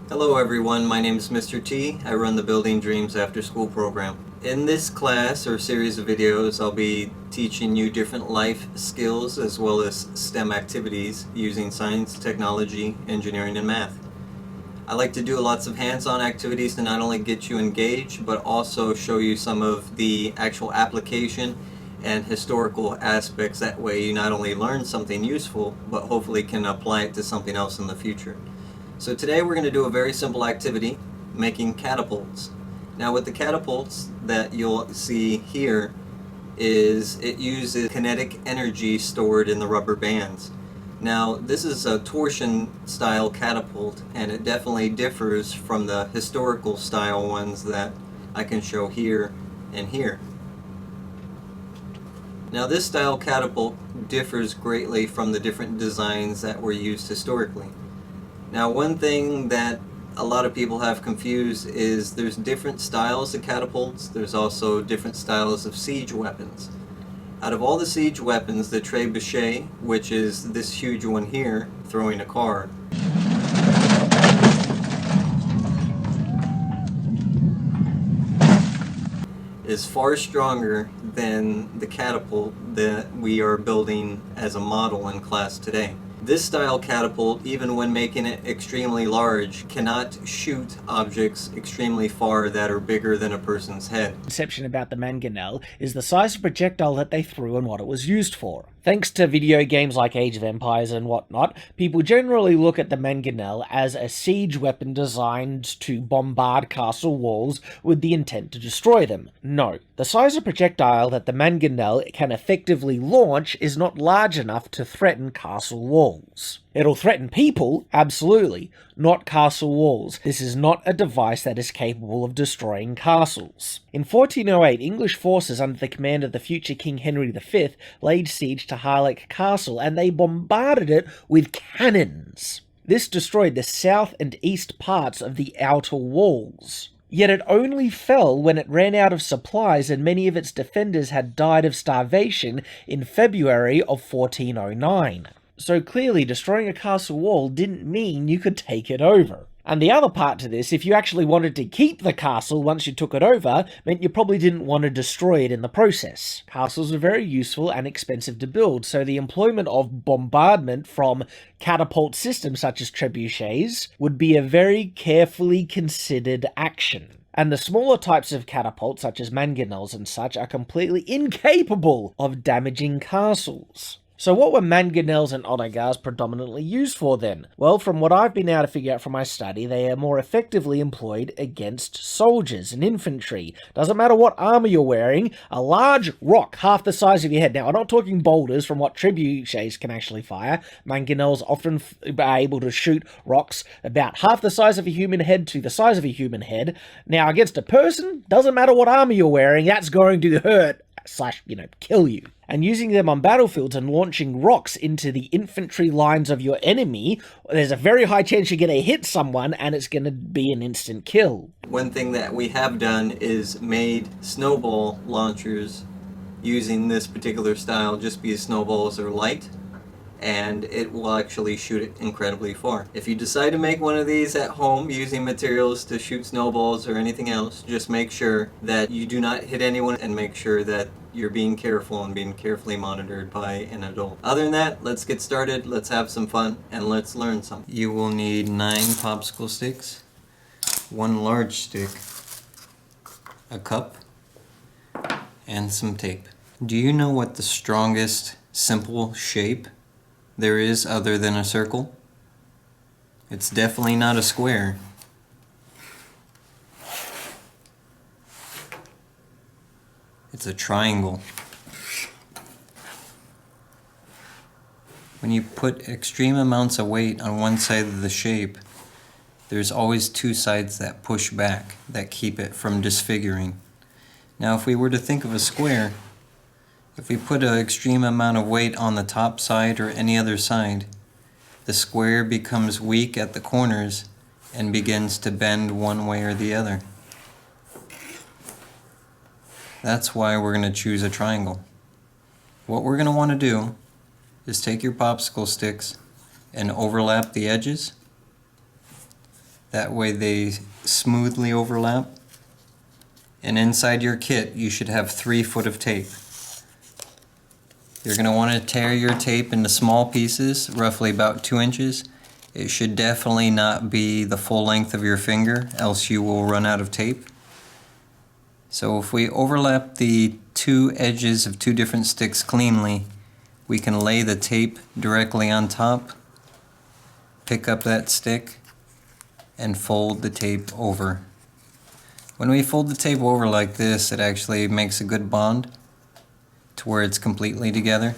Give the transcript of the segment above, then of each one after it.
Hello everyone, my name is Mr. T. I run the Building Dreams After School program. In this class or series of videos, I'll be teaching you different life skills as well as STEM activities using science, technology, engineering, and math. I like to do lots of hands-on activities to not only get you engaged, but also show you some of the actual application and historical aspects. That way you not only learn something useful, but hopefully can apply it to something else in the future. So today we're going to do a very simple activity, making catapults. Now with the catapults that you'll see here is it uses kinetic energy stored in the rubber bands. Now this is a torsion style catapult, and it definitely differs from the historical style ones that I can show here and here. Now this style catapult differs greatly from the different designs that were used historically. Now one thing that a lot of people have confused is there's different styles of catapults. There's also different styles of siege weapons. Out of all the siege weapons, the trebuchet, which is this huge one here, throwing a car, is far stronger than the catapult that we are building as a model in class today. This style catapult, even when making it extremely large, cannot shoot objects extremely far that are bigger than a person's head. Conception about the mangonel is the size of projectile that they threw and what it was used for. Thanks to video games like Age of Empires and whatnot, people generally look at the mangonel as a siege weapon designed to bombard castle walls with the intent to destroy them. No, the size of projectile that the mangonel can effectively launch is not large enough to threaten castle walls. It'll threaten people, absolutely, not castle walls. This is not a device that is capable of destroying castles. In 1408, English forces under the command of the future King Henry V laid siege to Harlech Castle, and they bombarded it with cannons. This destroyed the south and east parts of the outer walls. Yet it only fell when it ran out of supplies, and many of its defenders had died of starvation in February of 1409. So clearly destroying a castle wall didn't mean you could take it over. And the other part to this, if you actually wanted to keep the castle once you took it over, meant you probably didn't want to destroy it in the process. Castles are very useful and expensive to build, so the employment of bombardment from catapult systems such as trebuchets would be a very carefully considered action. And the smaller types of catapults, such as mangonels and such, are completely incapable of damaging castles. So what were mangonels and onagars predominantly used for then? Well, from what I've been able to figure out from my study, they are more effectively employed against soldiers and infantry. Doesn't matter what armor you're wearing, a large rock half the size of your head. Now, I'm not talking boulders from what trebuchets can actually fire. Mangonels often are able to shoot rocks about half the size of a human head to the size of a human head. Now, against a person, doesn't matter what armor you're wearing, that's going to hurt / kill you. And using them on battlefields and launching rocks into the infantry lines of your enemy, there's a very high chance you're going to hit someone and it's going to be an instant kill. One thing that we have done is made snowball launchers using this particular style, just because snowballs are light and it will actually shoot it incredibly far. If you decide to make one of these at home using materials to shoot snowballs or anything else, just make sure that you do not hit anyone and make sure that you're being careful and being carefully monitored by an adult. Other than that, let's get started, let's have some fun, and let's learn something. You will need 9 popsicle sticks, 1 large stick, a cup, and some tape. Do you know what the strongest simple shape there is other than a circle? It's definitely not a square. It's a triangle. When you put extreme amounts of weight on one side of the shape, there's always 2 sides that push back, that keep it from disfiguring. Now if we were to think of a square, if we put an extreme amount of weight on the top side or any other side, the square becomes weak at the corners and begins to bend one way or the other. That's why we're going to choose a triangle. What we're going to want to do is take your popsicle sticks and overlap the edges. That way they smoothly overlap. And inside your kit you should have 3 foot of tape. You're going to want to tear your tape into small pieces, roughly about 2 inches. It should definitely not be the full length of your finger, else you will run out of tape. So if we overlap the 2 edges of 2 different sticks cleanly, we can lay the tape directly on top, pick up that stick, and fold the tape over. When we fold the tape over like this, it actually makes a good bond to where it's completely together.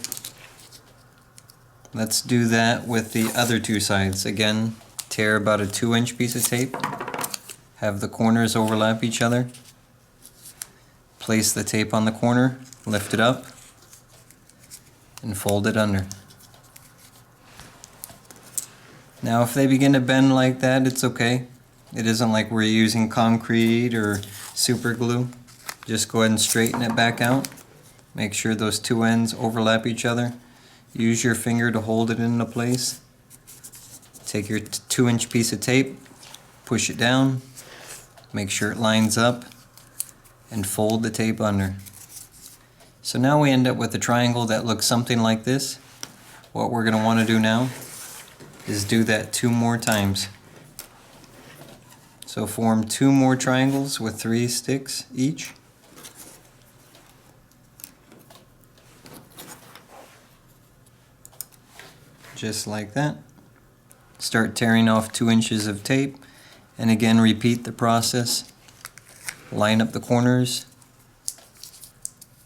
Let's do that with the other 2 sides. Again, tear about a 2-inch piece of tape, have the corners overlap each other, place the tape on the corner, lift it up, and fold it under. Now if they begin to bend like that, it's okay. It isn't like we're using concrete or super glue. Just go ahead and straighten it back out. Make sure those 2 ends overlap each other. Use your finger to hold it into place. Take your 2-inch piece of tape, push it down, make sure it lines up, and fold the tape under. So now we end up with a triangle that looks something like this. What we're going to want to do now is do that 2 more times. So form 2 more triangles with 3 sticks each. Just like that. Start tearing off 2 inches of tape, and again repeat the process. Line up the corners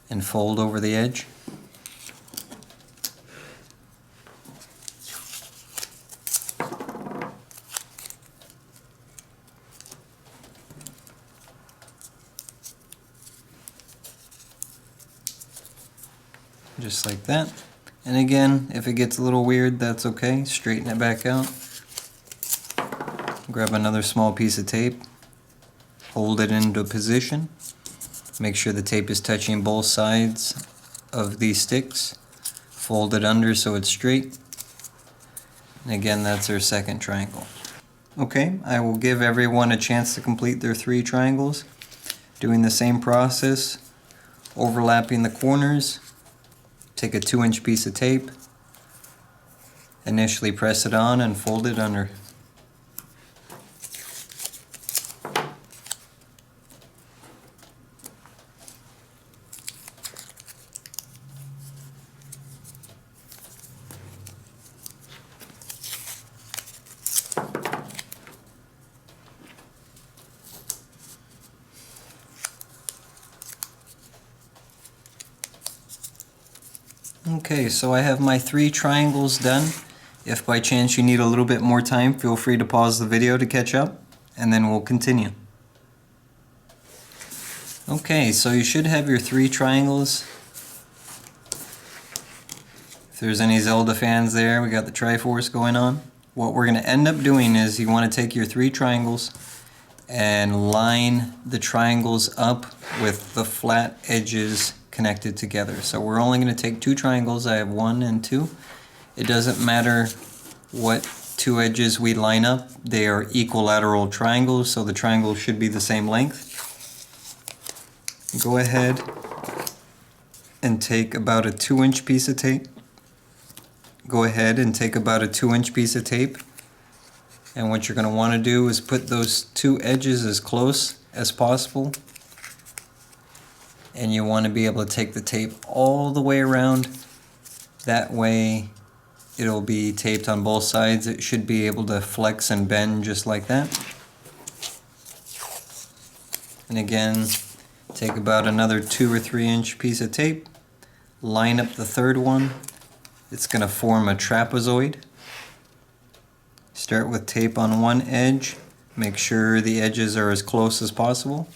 and fold over the edge. Just like that. And again, if it gets a little weird, that's okay. Straighten it back out. Grab another small piece of tape. Hold it into position. Make sure the tape is touching both sides of these sticks. Fold it under so it's straight. And again, that's our second triangle. Okay, I will give everyone a chance to complete their 3 triangles. Doing the same process, overlapping the corners. Take a 2-inch piece of tape, initially press it on and fold it under. Okay, so I have my 3 triangles done. If by chance you need a little bit more time, feel free to pause the video to catch up, and then we'll continue. Okay, so you should have your 3 triangles. If there's any Zelda fans there, we got the Triforce going on. What we're going to end up doing is you want to take your 3 triangles and line the triangles up with the flat edges connected together. So we're only going to take 2 triangles. I have 1 and 2. It doesn't matter what 2 edges we line up. They are equilateral triangles, so the triangle should be the same length. Go ahead and take about a 2-inch piece of tape. Go ahead and take about a 2-inch piece of tape. And what you're going to want to do is put those 2 edges as close as possible. And you want to be able to take the tape all the way around. That way it'll be taped on both sides. It should be able to flex and bend just like that. And again, take about another 2 or 3-inch piece of tape. Line up the 3rd one. It's going to form a trapezoid. Start with tape on one edge. Make sure the edges are as close as possible.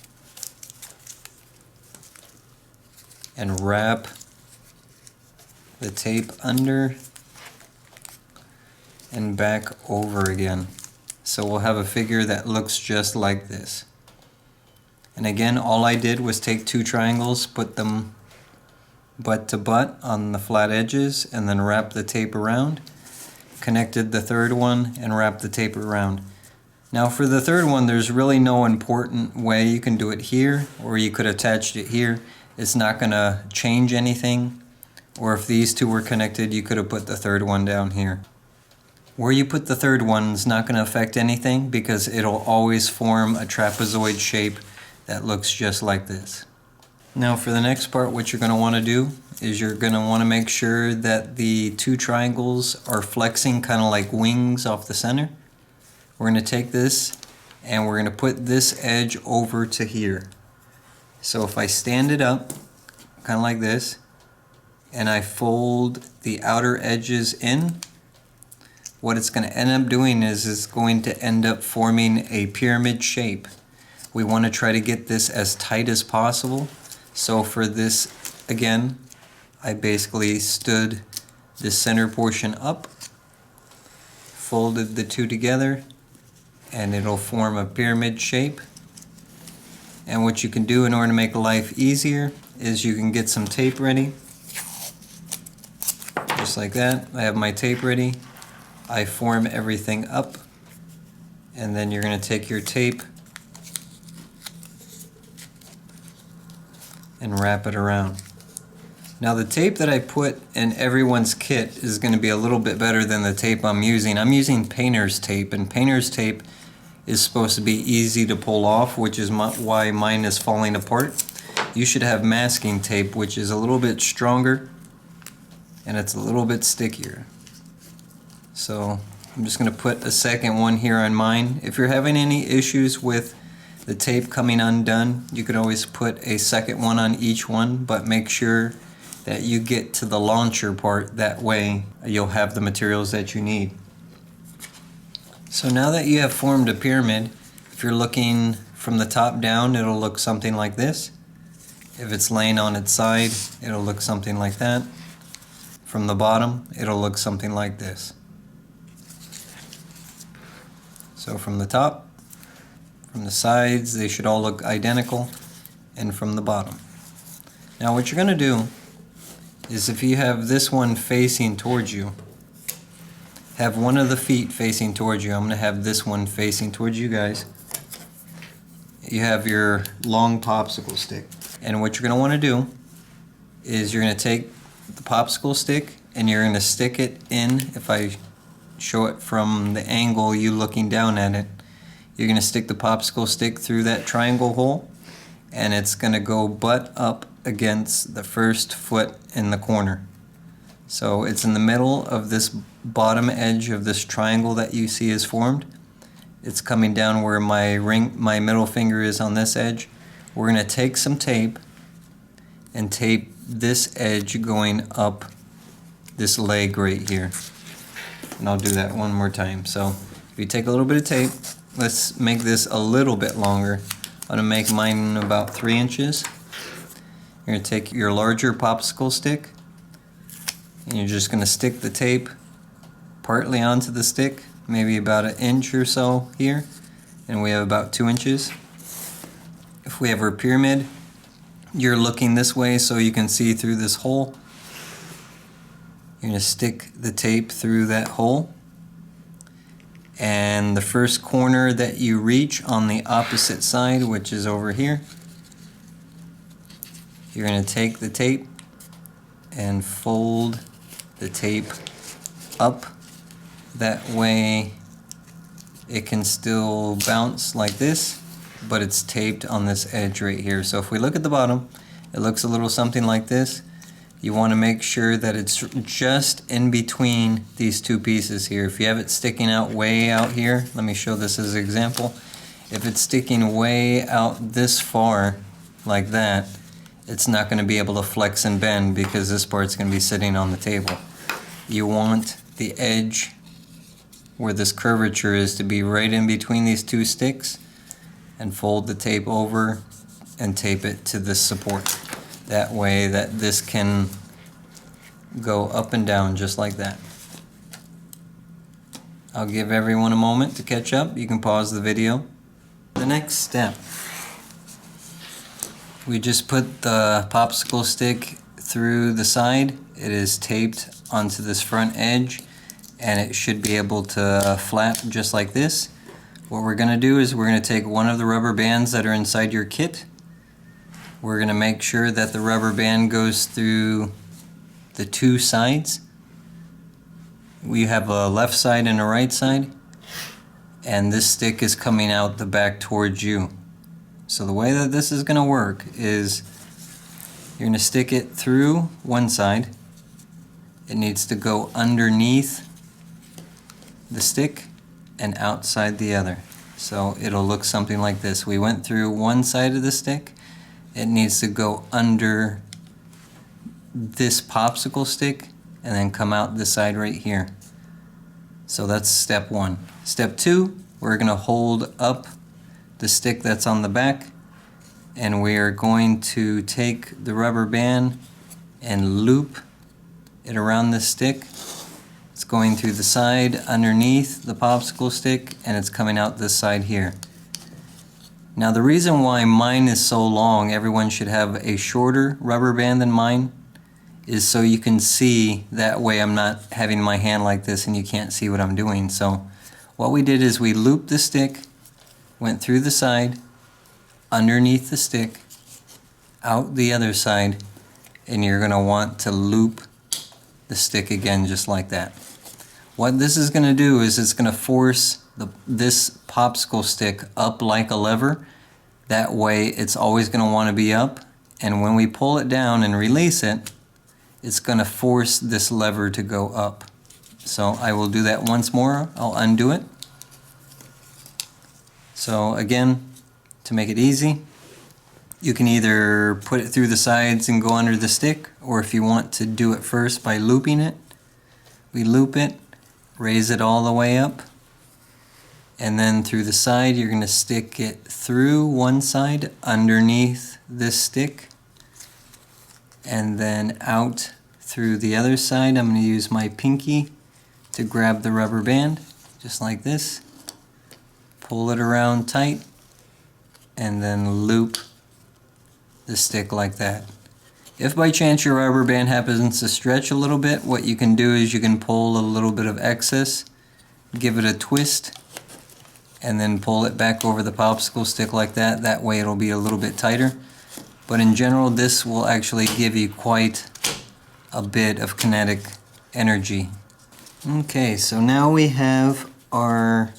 And wrap the tape under and back over again. So we'll have a figure that looks just like this. And again, all I did was take 2 triangles, put them butt to butt on the flat edges, and then wrap the tape around. Connected the 3rd one and wrapped the tape around. Now for the third one, there's really no important way. You can do it here, or you could attach it here. It's not going to change anything. Or if these two were connected, you could have put the third one down here. Where you put the third one is not going to affect anything because it'll always form a trapezoid shape that looks just like this. Now for the next part, what you're going to want to do is you're going to want to make sure that the two triangles are flexing kind of like wings off the center. We're going to take this and we're going to put this edge over to here. So if I stand it up, kind of like this, and I fold the outer edges in, what it's going to end up doing is it's going to end up forming a pyramid shape. We want to try to get this as tight as possible. So for this, again, I basically stood the center portion up, folded the two together, and it'll form a pyramid shape. And what you can do in order to make life easier is you can get some tape ready. Just like that. I have my tape ready. I form everything up, and then you're going to take your tape and wrap it around. Now the tape that I put in everyone's kit is going to be a little bit better than the tape I'm using. I'm using painter's tape, and painter's tape is supposed to be easy to pull off, which is why mine is falling apart. You should have masking tape, which is a little bit stronger and it's a little bit stickier. So I'm just going to put a second one here on mine. If you're having any issues with the tape coming undone, you could always put a second one on each one, but make sure that you get to the launcher part. That way you'll have the materials that you need. So now that you have formed a pyramid, if you're looking from the top down, it'll look something like this. If it's laying on its side, it'll look something like that. From the bottom, it'll look something like this. So from the top, from the sides, they should all look identical, and from the bottom. Now what you're going to do is, if you have this one facing towards you, have one of the feet facing towards you. I'm going to have this one facing towards you guys. You have your long popsicle stick. And what you're going to want to do is you're going to take the popsicle stick and you're going to stick it in. If I show it from the angle you looking down at it, you're going to stick the popsicle stick through that triangle hole, and it's going to go butt up against the first foot in the corner. So it's in the middle of this bottom edge of this triangle that you see is formed. It's coming down where my middle finger is on this edge. We're going to take some tape and tape this edge going up this leg right here. And I'll do that one more time. So if you take a little bit of tape, let's make this a little bit longer. I'm going to make mine about 3 inches. You're going to take your larger popsicle stick, and you're just going to stick the tape partly onto the stick, maybe about 1 inch or so here, and we have about 2 inches. If we have our pyramid, you're looking this way so you can see through this hole. You're going to stick the tape through that hole, and the first corner that you reach on the opposite side, which is over here, you're going to take the tape and fold the tape up. That way it can still bounce like this, but it's taped on this edge right here. So if we look at the bottom, it looks a little something like this. You want to make sure that it's just in between these two pieces here. If you have it sticking out way out here, let me show this as an example. If it's sticking way out this far like that, it's not going to be able to flex and bend because this part's going to be sitting on the table. You want the edge where this curvature is to be right in between these two sticks, and fold the tape over and tape it to this support. That way that this can go up and down just like that. I'll give everyone a moment to catch up. You can pause the video. The next step, we just put the popsicle stick through the side. It is taped onto this front edge, and it should be able to flap just like this. What we're going to do is we're going to take one of the rubber bands that are inside your kit. We're going to make sure that the rubber band goes through the two sides. We have a left side and a right side, and this stick is coming out the back towards you. So the way that this is going to work is you're going to stick it through one side. It needs to go underneath the stick and outside the other. So it'll look something like this. We went through one side of the stick. It needs to go under this popsicle stick and then come out the side right here. So that's step one. Step two, we're going to hold up the stick that's on the back, and we are going to take the rubber band and loop it around the stick. It's going through the side underneath the popsicle stick, and it's coming out this side here. Now the reason why mine is so long, everyone should have a shorter rubber band than mine, is so you can see. That way I'm not having my hand like this and you can't see what I'm doing. So what we did is we looped the stick, went through the side, underneath the stick, out the other side, and you're going to want to loop the stick again just like that. What this is going to do is it's going to force this popsicle stick up like a lever. That way it's always going to want to be up, and when we pull it down and release it, it's going to force this lever to go up. So I will do that once more. I'll undo it. So again, to make it easy, you can either put it through the sides and go under the stick, or if you want to do it first by looping it, we loop it, raise it all the way up, and then through the side you're going to stick it through one side underneath this stick, and then out through the other side. I'm going to use my pinky to grab the rubber band, just like this, pull it around tight, and then loop the stick like that. If by chance your rubber band happens to stretch a little bit, what you can do is you can pull a little bit of excess, give it a twist, and then pull it back over the popsicle stick like that. That way it'll be a little bit tighter. But in general, this will actually give you quite a bit of kinetic energy. Okay, so now we have our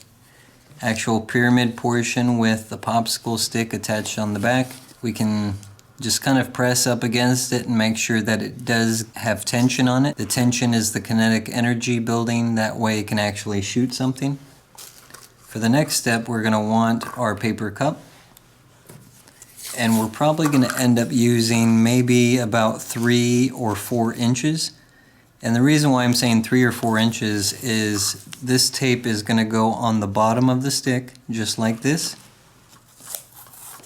actual pyramid portion with the popsicle stick attached on the back. We can just kind of press up against it and make sure that it does have tension on it. The tension is the kinetic energy building. That way it can actually shoot something. For the next step, we're going to want our paper cup. And we're probably going to end up using maybe about 3 or 4 inches. And the reason why I'm saying 3 or 4 inches is this tape is going to go on the bottom of the stick, just like this.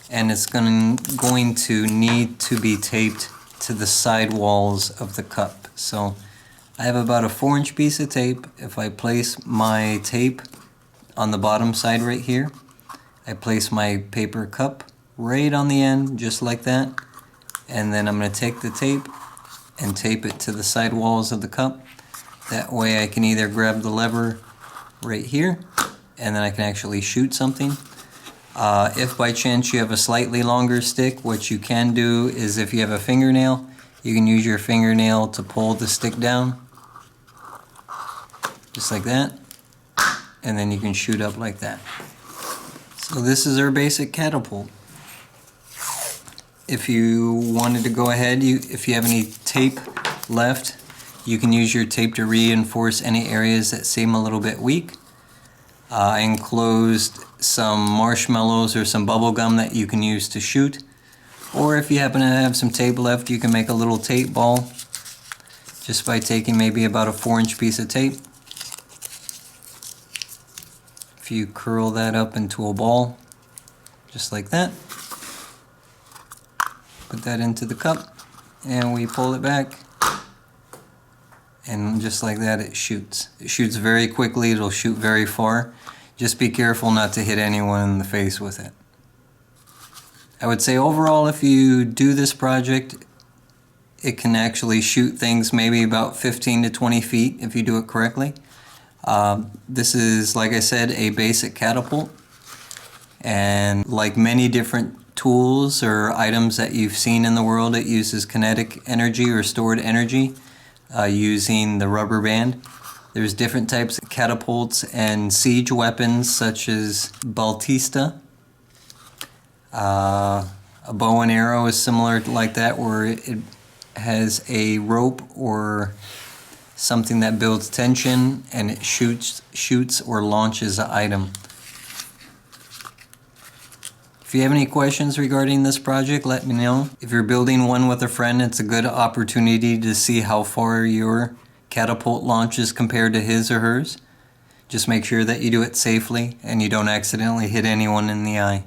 And it's going to need to be taped to the side walls of the cup. So I have about a 4-inch piece of tape. If I place my tape on the bottom side right here, I place my paper cup right on the end, just like that, and then I'm going to take the tape and tape it to the side walls of the cup. That way I can either grab the lever right here and then I can actually shoot something. If by chance you have a slightly longer stick, what you can do is, if you have a fingernail, you can use your fingernail to pull the stick down, just like that, and then you can shoot up like that. So this is our basic catapult. If you wanted to go ahead, if you have any tape left, you can use your tape to reinforce any areas that seem a little bit weak. I enclosed some marshmallows or some bubble gum that you can use to shoot. Or if you happen to have some tape left, you can make a little tape ball just by taking maybe about a 4-inch piece of tape. If you curl that up into a ball, just like that. Put that into the cup, and we pull it back, and just like that it shoots. It shoots very quickly, it'll shoot very far. Just be careful not to hit anyone in the face with it. I would say overall, if you do this project, it can actually shoot things maybe about 15 to 20 feet if you do it correctly. This is, like I said, a basic catapult. And like many different tools or items that you've seen in the world, it uses kinetic energy or stored energy using the rubber band. There's different types of catapults and siege weapons such as ballista. A bow and arrow is similar like that, where it has a rope or something that builds tension and it shoots or launches an item. If you have any questions regarding this project, let me know. If you're building one with a friend, it's a good opportunity to see how far your catapult launches compared to his or hers. Just make sure that you do it safely and you don't accidentally hit anyone in the eye.